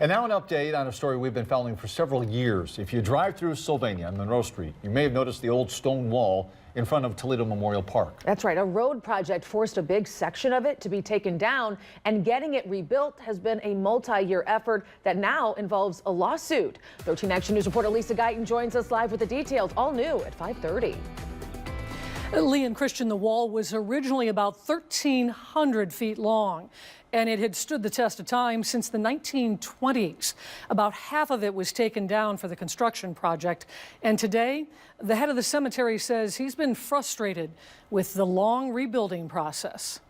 And now an update on a story we've been following for several years. If you drive through Sylvania on Monroe Street, you may have noticed the old stone wall in front of Toledo Memorial Park. That's right. A road project forced a big section of it to be taken down, and getting it rebuilt has been a multi-year effort that now involves a lawsuit. 13 Action News reporter Lisa Guyton joins us live with the details, all new at 5:30. Lee and Christian, the wall was originally about 1,300 feet long, and it had stood the test of time since the 1920s. About half of it was taken down for the construction project, and today, the head of the cemetery says he's been frustrated with the long rebuilding process.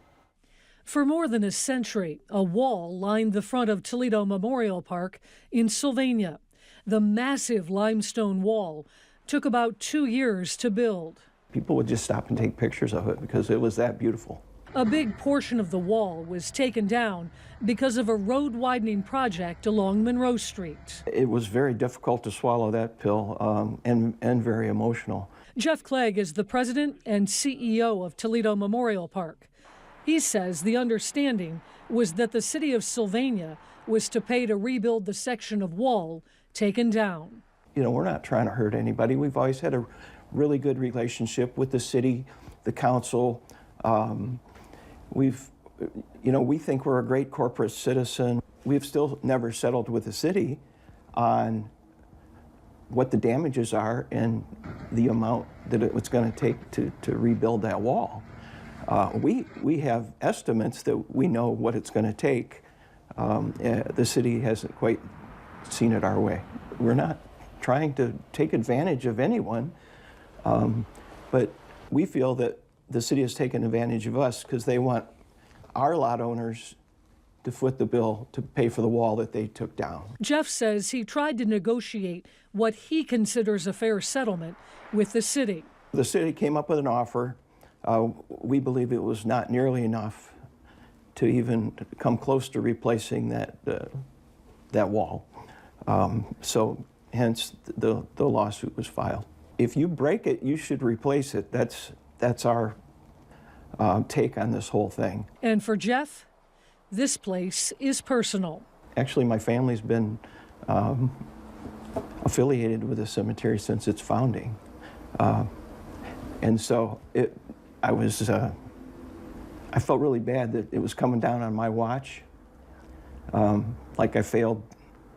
For more than a century, a wall lined the front of Toledo Memorial Park in Sylvania. The massive limestone wall took about 2 years to build. People would just stop and take pictures of it because it was that beautiful. A big portion of the wall was taken down because of a road widening project along Monroe Street. It was very difficult to swallow that pill and very emotional. Jeff Clegg is the president and CEO of Toledo Memorial Park. He says the understanding was that the city of Sylvania was to pay to rebuild the section of wall taken down. You know, we're not trying to hurt anybody. We've always had a really good relationship with the city, the council. We think we're a great corporate citizen. We've still never settled with the city on what the damages are and the amount that it's going to take to rebuild that wall. We have estimates that we know what it's going to take. The city hasn't quite seen it our way. We're not trying to take advantage of anyone, but we feel that the city has taken advantage of us because they want our lot owners to foot the bill to pay for the wall that they took down. Jeff says he tried to negotiate what he considers a fair settlement with the city. The city came up with an offer. We believe it was not nearly enough to even come close to replacing that wall. So hence the lawsuit was filed. If you break it, you should replace it. That's our take on this whole thing. And for Jeff, this place is personal. Actually, my family's been affiliated with the cemetery since its founding. And so I felt really bad that it was coming down on my watch, like I failed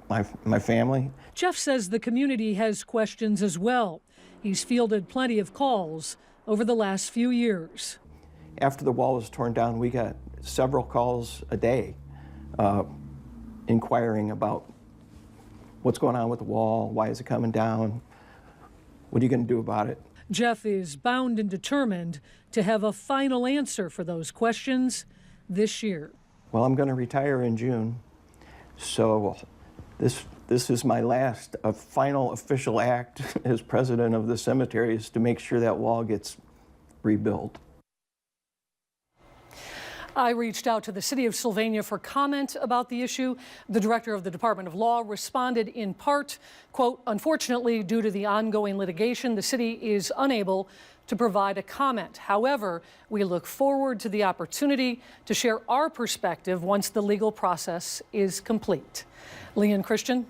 my family. Jeff says the community has questions as well. He's fielded plenty of calls over the last few years. After the wall was torn down, we got several calls a day inquiring about what's going on with the wall, why is it coming down, what are you going to do about it? Jeff is bound and determined to have a final answer for those questions this year. Well, I'm going to retire in June, so this is my last final official act as president of the cemetery, is to make sure that wall gets rebuilt. I reached out to the city of Sylvania for comment about the issue. The director of the Department of Law responded in part, quote, "Unfortunately, due to the ongoing litigation, the city is unable to provide a comment. However, we look forward to the opportunity to share our perspective once the legal process is complete." Lee and Christian.